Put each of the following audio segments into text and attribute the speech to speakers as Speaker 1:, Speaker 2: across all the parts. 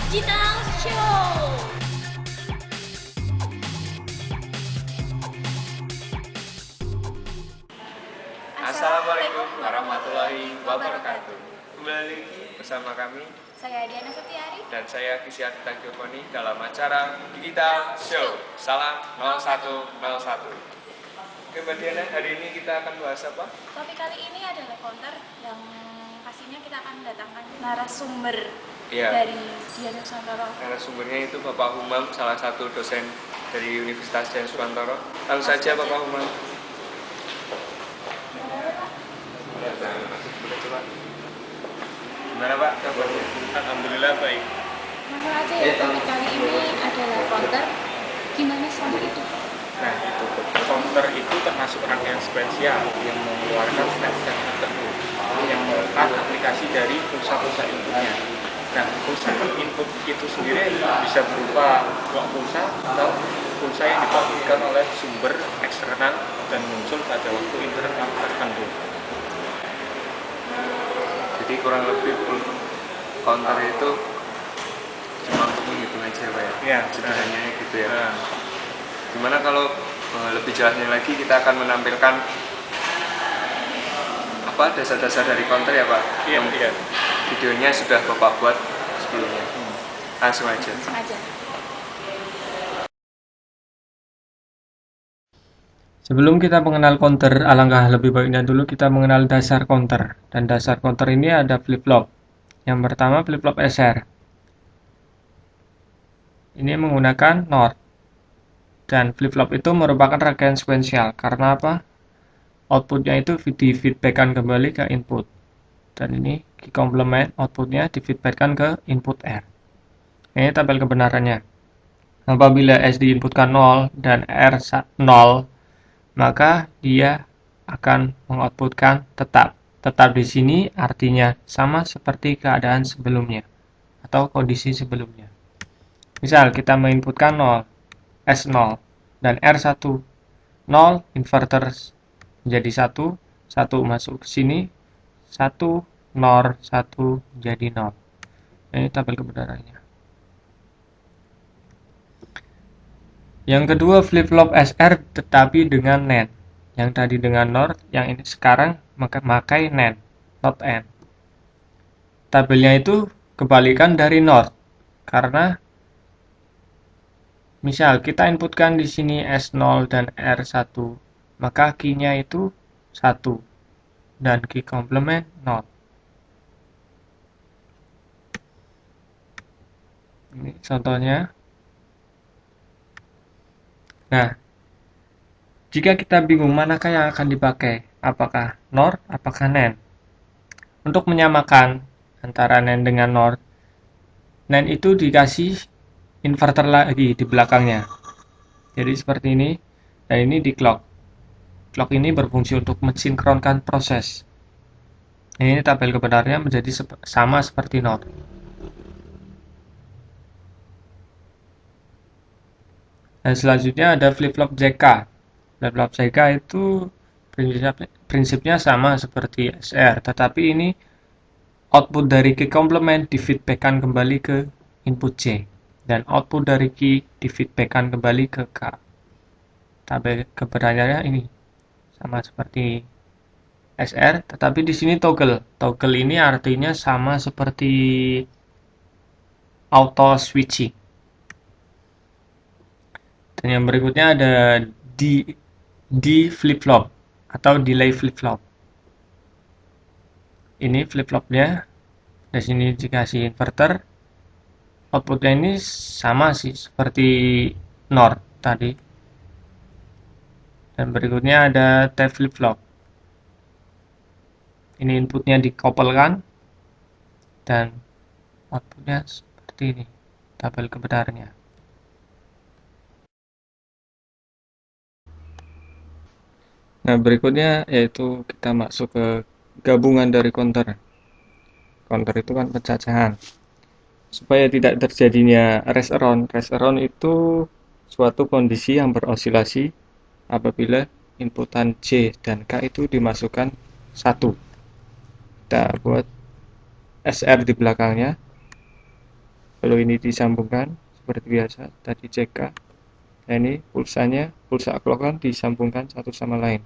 Speaker 1: Digital Show.
Speaker 2: Assalamualaikum warahmatullahi wabarakatuh. Kembali lagi bersama kami,
Speaker 1: Saya Diana Setiari
Speaker 2: dan saya Kisian Tagioponi dalam acara Digital Show. Salam 0101. Oke Mbak Diana, hari ini kita akan bahas apa?
Speaker 1: Topik kali ini adalah counter yang pastinya kita akan mendatangkan narasumber dari Dian Nusantara.
Speaker 2: Narasumbernya itu Bapak Humam, salah satu dosen dari Universitas Dian Nusantara. Langsung saja Bapak Humam. Coba. Gimana Pak kabarnya? Alhamdulillah baik.
Speaker 1: Langsung aja ya, topik kali ini adalah counter. Gimana counter itu?
Speaker 3: Nah, itu counter itu termasuk rangkaian spesial yang mengeluarkan step-step tertentu yang merupakan aplikasi dari pulsa-pulsa inputnya. Nah, pulsa input itu sendiri bisa berupa blok pulsa atau pulsa yang dipakai oleh sumber eksternal dan muncul pada waktu interval tertentu.
Speaker 2: Jadi kurang lebih counter itu cuma untuk menghitung aja Pak ya?
Speaker 3: Ya,
Speaker 2: sederhananya gitu ya. Nah. Gimana kalau lebih jelasnya lagi kita akan menampilkan apa dasar-dasar dari counter ya Pak?
Speaker 3: Iya.
Speaker 2: Videonya sudah Bapak buat sebelumnya. Langsung aja. Sebelum kita mengenal counter, alangkah lebih baiknya dulu kita mengenal dasar counter. Dan dasar counter ini ada flip-flop. Yang pertama flip-flop SR. Ini menggunakan NOR. Dan flip-flop itu merupakan rangkaian sekuensial. Karena apa? Outputnya itu di-feedbackkan kembali ke input. Dan ini key complement outputnya di-feedbackkan ke input R. Ini tabel kebenarannya. Apabila S diinputkan 0 dan R 0, maka dia akan mengoutputkan tetap. Tetap di sini artinya sama seperti keadaan sebelumnya atau kondisi sebelumnya. Misal kita menginputkan 0, S0 dan R1. 0 inverter menjadi 1, 1 masuk ke sini, 1 NOR 1 jadi 0. Ini tabel kebenarannya. Yang kedua flip-flop SR tetapi dengan NAND. Yang tadi dengan NOR, yang ini sekarang memakai NAND, not N. Tabelnya itu kebalikan dari NOR. Karena misal kita inputkan di sini S0 dan R1, maka key-nya itu 1 dan key complement 0. Ini contohnya. Nah, jika kita bingung manakah yang akan dipakai, apakah NOR, apakah NAND? Untuk menyamakan antara NAND dengan NOR, NAND itu dikasih inverter lagi di belakangnya. Jadi seperti ini, dan ini di clock. Clock ini berfungsi untuk mensinkronkan proses. Ini tabel kebenarannya menjadi sama seperti NOR. Dan selanjutnya ada flip-flop JK. Flip-flop JK itu prinsipnya sama seperti SR, tetapi ini output dari key complement di-feedbackkan kembali ke input J, dan output dari key di-feedbackkan kembali ke K. Tabel kebenarannya ini sama seperti SR, tetapi di sini toggle. Toggle ini artinya sama seperti auto switching. Dan yang berikutnya ada D flip-flop atau delay flip-flop. Ini flip-flopnya. Di sini dikasih inverter. Outputnya ini sama sih seperti NOR tadi. Dan berikutnya ada T flip-flop. Ini inputnya dikoppelkan dan outputnya seperti ini. Tabel kebenarannya. Nah, berikutnya yaitu kita masuk ke gabungan dari counter. Counter itu kan pencacahan. Supaya tidak terjadinya rest around. Rest around itu suatu kondisi yang berosilasi apabila inputan J dan K itu dimasukkan 1. Kita buat SR di belakangnya. Lalu ini disambungkan seperti biasa tadi CK. Nah ini pulsa clock kan disambungkan satu sama lain.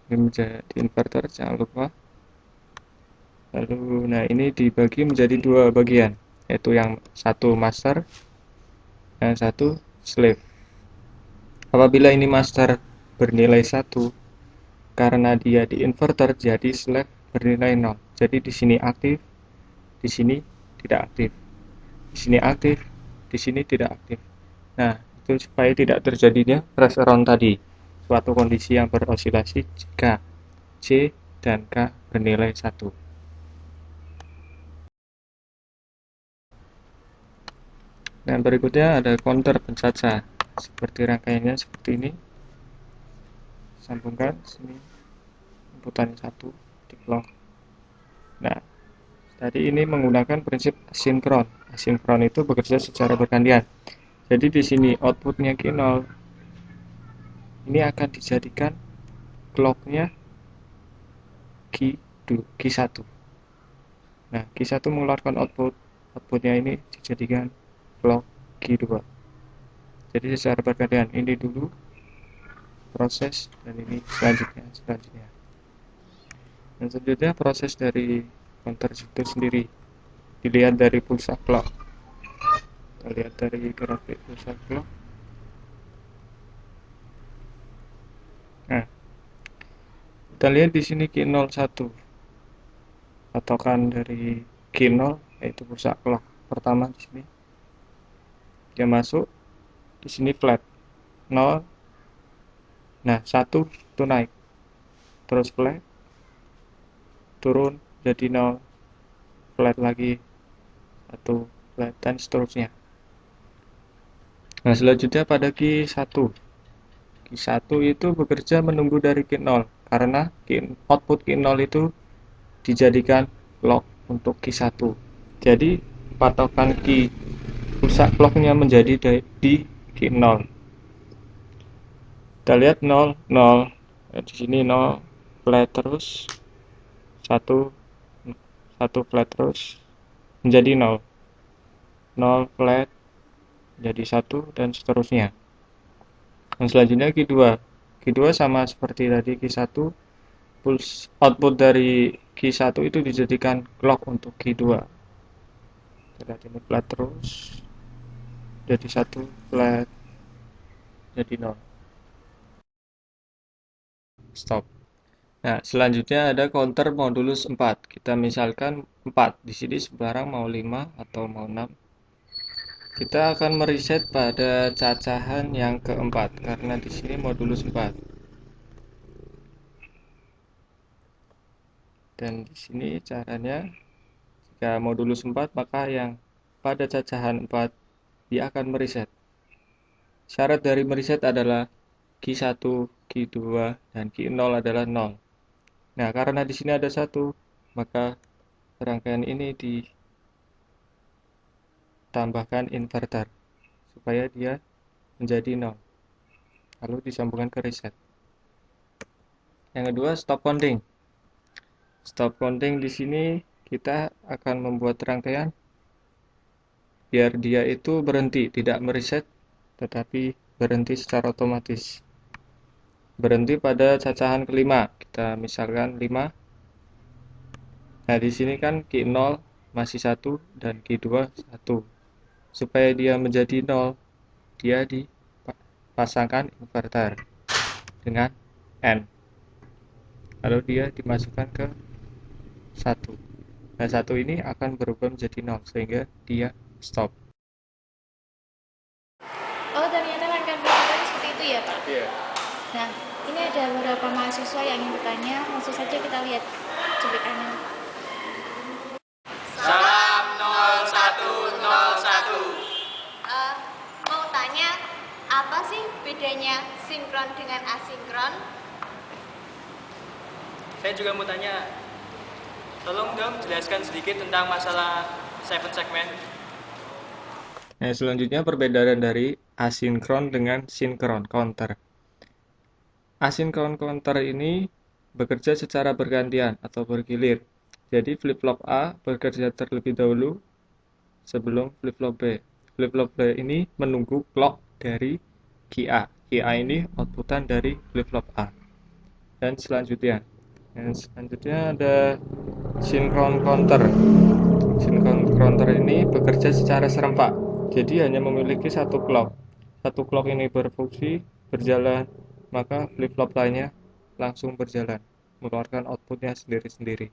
Speaker 2: Ini menjadi inverter, jangan lupa. Lalu nah ini dibagi menjadi dua bagian, yaitu yang satu master dan satu slave. Apabila ini master bernilai 1, karena dia di inverter jadi slave bernilai 0. Jadi di sini aktif, di sini tidak aktif. Di sini aktif, di sini tidak aktif. Nah, itu supaya tidak terjadinya rush around tadi, suatu kondisi yang berosilasi jika C dan K bernilai 1. Dan berikutnya ada counter pencaca. Seperti rangkaiannya seperti ini. Sambungkan sini inputannya 1 di clock. Nah, tadi ini menggunakan prinsip asinkron. Asinkron itu bekerja secara bergantian. Jadi di sini outputnya Q0 ini akan dijadikan clocknya Q1. Nah, Q1 mengeluarkan outputnya ini dijadikan clock Q2. Jadi secara bergantian, ini dulu proses dan ini selanjutnya. Dan selanjutnya proses dari counter itu sendiri dilihat dari pulsa clock. Kita lihat dari grafik pulsa clock. Nah, kita lihat di sini Q01. Patokan dari Q0 yaitu pulsa clock pertama di sini. Dia masuk di sini flat 0. Nah, 1 itu naik. Terus flat turun jadi 0. Flat lagi 1 flat dan seterusnya. Nah, selanjutnya pada Q1. Q1 itu bekerja menunggu dari Q0 karena output Q0 itu dijadikan clock untuk Q1. Jadi patokan pulsa clocknya menjadi di Q0. Kita lihat 0, 0. Di sini 0 flat terus 1 flat terus menjadi 0. 0 flat jadi 1 dan seterusnya. Yang selanjutnya Q2 sama seperti tadi Q1, pulse output dari Q1 itu dijadikan clock untuk Q2. Lihat ini flat terus jadi 1 flat jadi 0. Stop. Nah, selanjutnya ada counter modulus 4. Kita misalkan 4. Di sini sembarang mau 5 atau mau 6. Kita akan mereset pada cacahan yang keempat karena di sini modulus 4. Dan di sini caranya jika modulus 4 maka yang pada cacahan 4 dia akan mereset. Syarat dari mereset adalah Q1, Q2, dan Q0 adalah 0. Nah, karena di sini ada 1, maka rangkaian ini ditambahkan inverter supaya dia menjadi 0. Lalu disambungkan ke reset. Yang kedua, stop counting. Stop counting di sini kita akan membuat rangkaian biar dia itu berhenti, tidak mereset, tetapi berhenti secara otomatis. Berhenti pada cacahan kelima. Kita misalkan 5. Nah, di sini kan Q0 masih 1 dan Q2 1. Supaya dia menjadi 0, dia dipasangkan inverter dengan N. Lalu dia dimasukkan ke 1. Nah, 1 ini akan berubah menjadi 0 sehingga dia stop.
Speaker 1: Oh, ternyata rangkaian pengukuran seperti itu ya, Pak?
Speaker 3: Iya.
Speaker 1: Nah, ini ada beberapa mahasiswa yang ingin bertanya. Langsung saja kita lihat cuplikannya.
Speaker 4: Salam 0101.
Speaker 5: Mau tanya, apa sih bedanya sinkron dengan asinkron?
Speaker 4: Saya juga mau tanya, tolong dong jelaskan sedikit tentang masalah 7 segment.
Speaker 2: Nah, selanjutnya perbedaan dari asinkron dengan sinkron counter. Asinkron counter ini bekerja secara bergantian atau bergilir. Jadi flip-flop A bekerja terlebih dahulu, sebelum flip-flop B. Flip-flop B ini menunggu clock dari QA. QA ini outputan dari flip-flop A. Dan selanjutnya ada synchron counter. Synchron counter ini bekerja secara serempak. Jadi hanya memiliki satu clock. Satu clock ini berfungsi berjalan, maka flip-flop lainnya langsung berjalan, mengeluarkan outputnya sendiri-sendiri.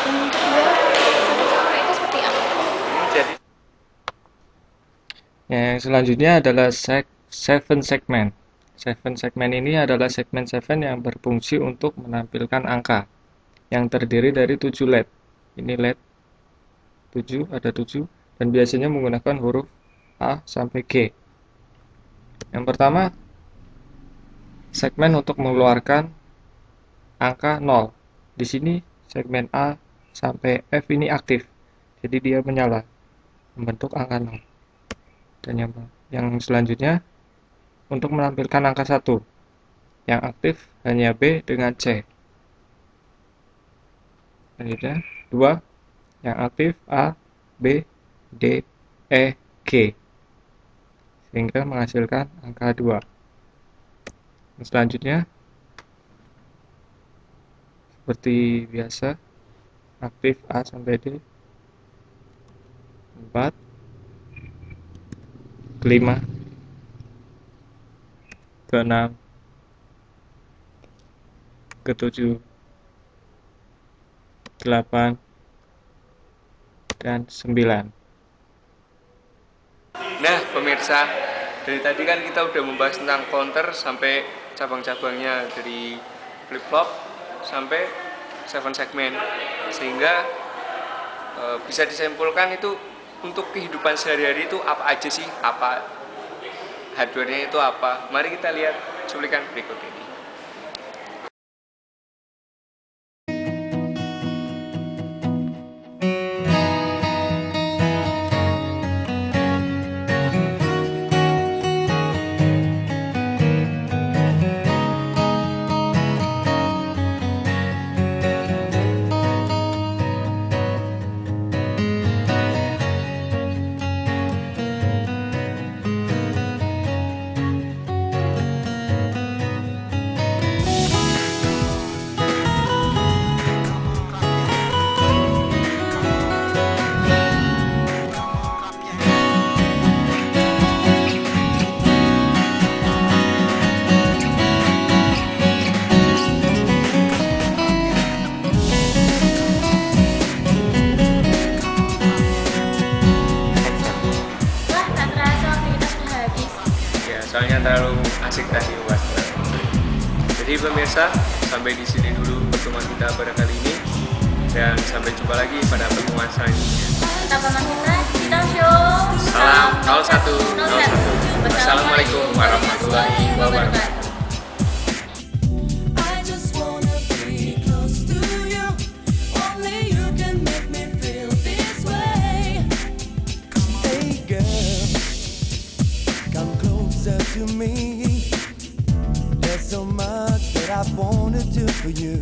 Speaker 1: Yang kedua, satu cakra itu seperti apa?
Speaker 3: Jadi
Speaker 2: Yang selanjutnya adalah seven segment. Seven segment ini adalah segmen 7 yang berfungsi untuk menampilkan angka yang terdiri dari 7 LED. Ini LED 7, ada 7, dan biasanya menggunakan huruf A sampai G. Yang pertama, segmen untuk mengeluarkan angka 0. Di sini segmen A sampai F ini aktif, jadi dia menyala, membentuk angka 0. Dan yang selanjutnya, untuk menampilkan angka 1, yang aktif hanya B dengan C. Selanjutnya, 2, yang aktif A, B, D, E, G, sehingga menghasilkan angka 2. Yang selanjutnya, seperti biasa, aktif A sampai D, 4, ke-5, ke-6, ke-7, 8, dan 9.
Speaker 4: Nah, pemirsa, dari tadi kan kita udah membahas tentang counter sampai cabang-cabangnya, dari flip-flop sampai 7 segmen, sehingga bisa disimpulkan itu untuk kehidupan sehari-hari itu apa aja sih, apa hardware-nya itu apa. Mari kita lihat cuplikan berikut ini.
Speaker 1: Wah, tak terasa waktu kita sudah habis.
Speaker 4: Ya, soalnya terlalu asik tadi buat. Jadi pemirsa, sampai di sini dulu pertemuan kita pada kali ini, dan sampai jumpa lagi pada pertemuan selanjutnya.
Speaker 1: Kita kita show.
Speaker 4: Salam 0101. Wassalamualaikum warahmatullahi wabarakatuh.
Speaker 6: I just wanna be close to you. Only you can make me feel this way. Hey girl, come closer to me. There's so much that I wanna do for you.